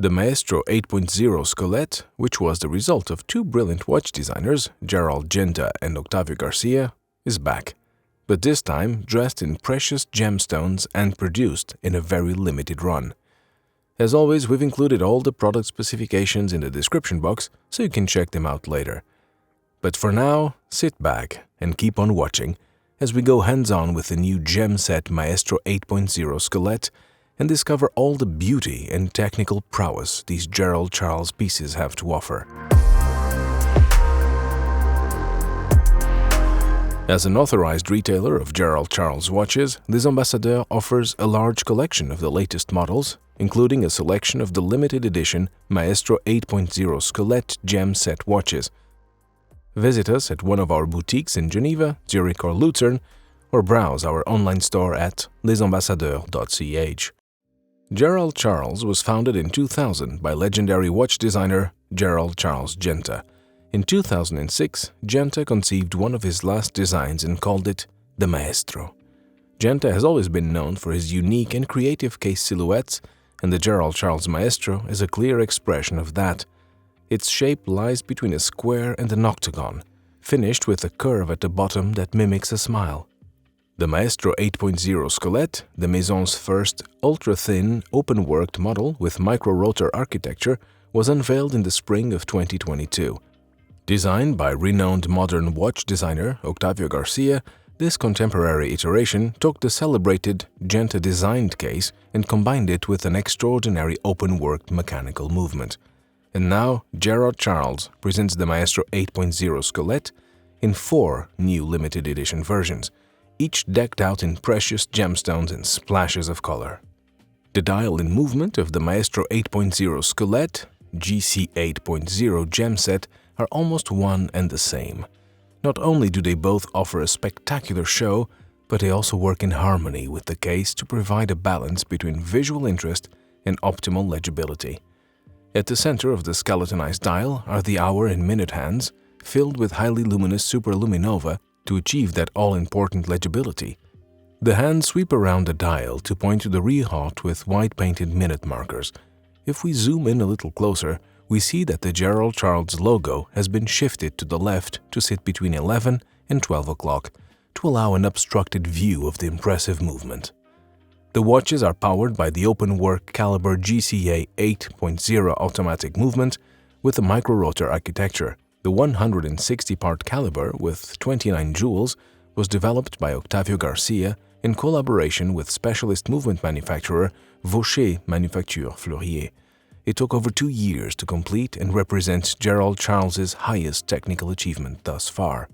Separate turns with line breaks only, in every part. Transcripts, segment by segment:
The MAESTRO 8.0 Squelette, which was the result of two brilliant watch designers, Gerald Charles and Octavio Garcia, is back, but this time dressed in precious gemstones and produced in a very limited run. As always, we've included all the product specifications in the description box so you can check them out later. But for now, sit back and keep on watching as we go hands-on with the new gem set MAESTRO 8.0 Squelette and discover all the beauty and technical prowess these Gerald Charles pieces have to offer. As an authorized retailer of Gerald Charles watches, Les Ambassadeurs offers a large collection of the latest models, including a selection of the limited edition MAESTRO 8.0 Squelette gem set watches. Visit us at one of our boutiques in Geneva, Zurich or Lucerne, or browse our online store at lesambassadeurs.ch. Gerald Charles was founded in 2000 by legendary watch designer Gerald Charles Genta. In 2006, Genta conceived one of his last designs and called it the Maestro. Genta has always been known for his unique and creative case silhouettes, and the Gerald Charles Maestro is a clear expression of that. Its shape lies between a square and an octagon, finished with a curve at the bottom that mimics a smile. The MAESTRO 8.0 Squelette, the Maison's first ultra-thin, open-worked model with micro-rotor architecture, was unveiled in the spring of 2022. Designed by renowned modern watch designer Octavio Garcia, this contemporary iteration took the celebrated Genta-designed case and combined it with an extraordinary open-worked mechanical movement. And now, Gerald Charles presents the MAESTRO 8.0 Squelette in 4 new limited edition versions, each decked out in precious gemstones and splashes of color. The dial and movement of the MAESTRO 8.0 Squelette, GC 8.0 gem set are almost one and the same. Not only do they both offer a spectacular show, but they also work in harmony with the case to provide a balance between visual interest and optimal legibility. At the center of the skeletonized dial are the hour and minute hands, filled with highly luminous superluminova to achieve that all-important legibility. The hands sweep around the dial to point to the rehaut with white-painted minute markers. If we zoom in a little closer, we see that the Gerald Charles logo has been shifted to the left to sit between 11 and 12 o'clock to allow an obstructed view of the impressive movement. The watches are powered by the open-work caliber GCA 8.0 automatic movement with a micro-rotor architecture. The 160-part caliber with 29 jewels was developed by Octavio Garcia in collaboration with specialist movement manufacturer Vaucher Manufacture Fleurier. It took over 2 years to complete and represents Gerald Charles's highest technical achievement thus far.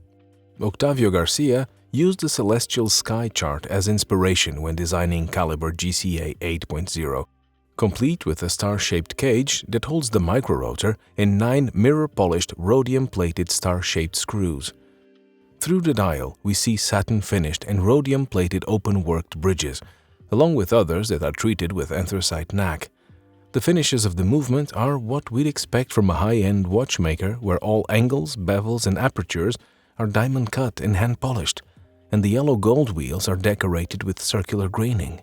Octavio Garcia used the celestial sky chart as inspiration when designing caliber GCA 8.0, complete with a star-shaped cage that holds the micro-rotor and 9 mirror-polished rhodium-plated star-shaped screws. Through the dial, we see satin-finished and rhodium-plated open-worked bridges, along with others that are treated with anthracite nacre. The finishes of the movement are what we'd expect from a high-end watchmaker, where all angles, bevels, and apertures are diamond-cut and hand-polished, and the yellow gold wheels are decorated with circular graining.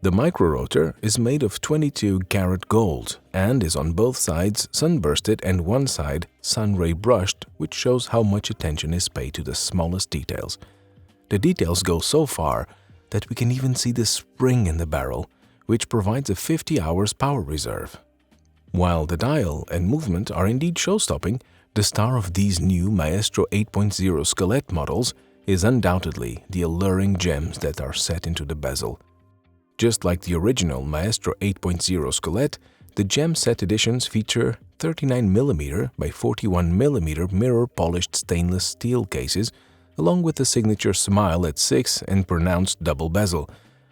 The micro-rotor is made of 22-karat gold and is on both sides sunbursted and one side sun-ray brushed, which shows how much attention is paid to the smallest details. The details go so far that we can even see the spring in the barrel, which provides a 50 hours power reserve. While the dial and movement are indeed show-stopping, the star of these new MAESTRO 8.0 Squelette models is undoubtedly the alluring gems that are set into the bezel. Just like the original MAESTRO 8.0 Squelette, the gem set editions feature 39mm by 41mm mirror-polished stainless steel cases, along with the signature smile at 6 and pronounced double bezel.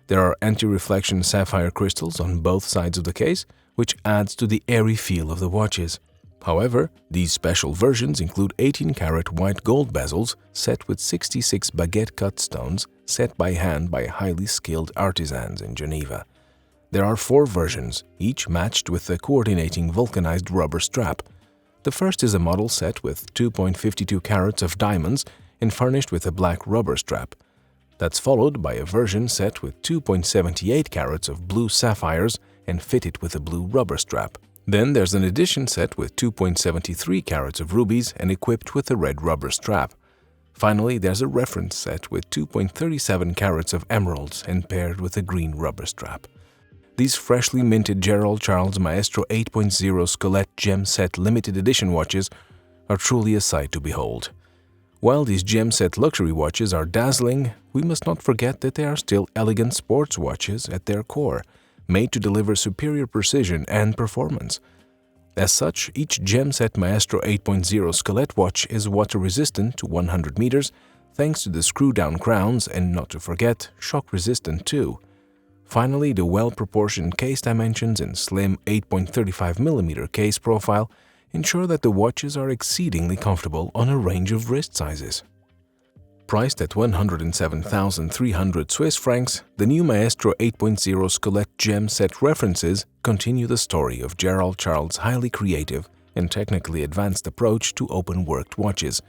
There are anti-reflection sapphire crystals on both sides of the case, which adds to the airy feel of the watches. However, these special versions include 18-karat white gold bezels set with 66 baguette-cut stones set by hand by highly skilled artisans in Geneva. There are 4 versions, each matched with a coordinating vulcanized rubber strap. The first is a model set with 2.52 carats of diamonds and furnished with a black rubber strap. That's followed by a version set with 2.78 carats of blue sapphires and fitted with a blue rubber strap. Then there's an edition set with 2.73 carats of rubies and equipped with a red rubber strap. Finally, there's a reference set with 2.37 carats of emeralds and paired with a green rubber strap. These freshly minted Gerald Charles MAESTRO 8.0 Squelette Gem Set limited edition watches are truly a sight to behold. While these gem set luxury watches are dazzling, we must not forget that they are still elegant sports watches at their core, made to deliver superior precision and performance. As such, each gem set MAESTRO 8.0 Squelette watch is water-resistant to 100 meters thanks to the screw-down crowns and, not to forget, shock-resistant too. Finally, the well-proportioned case dimensions and slim 8.35mm case profile ensure that the watches are exceedingly comfortable on a range of wrist sizes. Priced at 107,300 Swiss francs, the new MAESTRO 8.0 Squelette Gem Set references continue the story of Gerald Charles' highly creative and technically advanced approach to open-worked watches.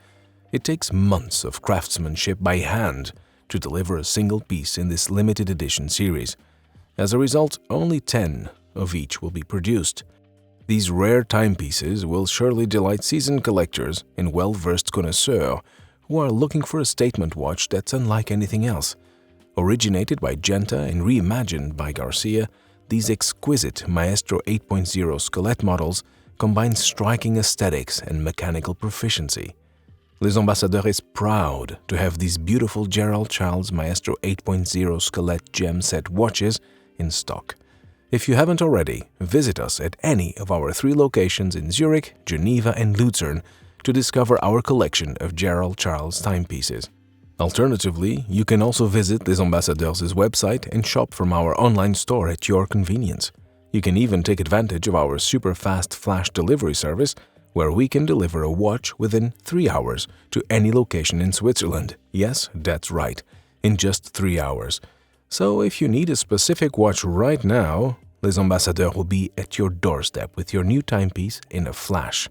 It takes months of craftsmanship by hand to deliver a single piece in this limited edition series. As a result, only 10 of each will be produced. These rare timepieces will surely delight seasoned collectors and well-versed connoisseurs who are looking for a statement watch that's unlike anything else. Originated by Genta and reimagined by Garcia, these exquisite MAESTRO 8.0 Squelette models combine striking aesthetics and mechanical proficiency. Les Ambassadeurs is proud to have these beautiful Gerald Charles MAESTRO 8.0 Squelette Gem Set watches in stock. If you haven't already, visit us at any of our 3 locations in Zurich, Geneva and Lucerne to discover our collection of Gerald Charles timepieces. Alternatively, you can also visit Les Ambassadeurs' website and shop from our online store at your convenience. You can even take advantage of our super-fast flash delivery service, where we can deliver a watch within 3 hours to any location in Switzerland. Yes, that's right, in just 3 hours. So if you need a specific watch right now, Les Ambassadeurs will be at your doorstep with your new timepiece in a flash.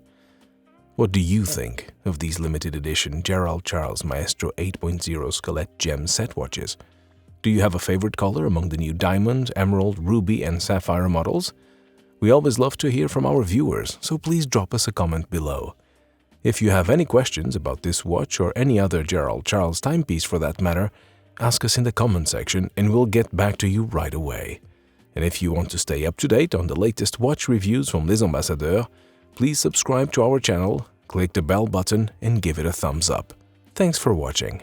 What do you think of these limited edition Gerald Charles MAESTRO 8.0 Squelette Gem Set watches? Do you have a favorite color among the new diamond, emerald, ruby and sapphire models? We always love to hear from our viewers, so please drop us a comment below. If you have any questions about this watch or any other Gerald Charles timepiece for that matter, ask us in the comment section and we'll get back to you right away. And if you want to stay up to date on the latest watch reviews from Les Ambassadeurs, please subscribe to our channel, click the bell button and give it a thumbs up. Thanks for watching.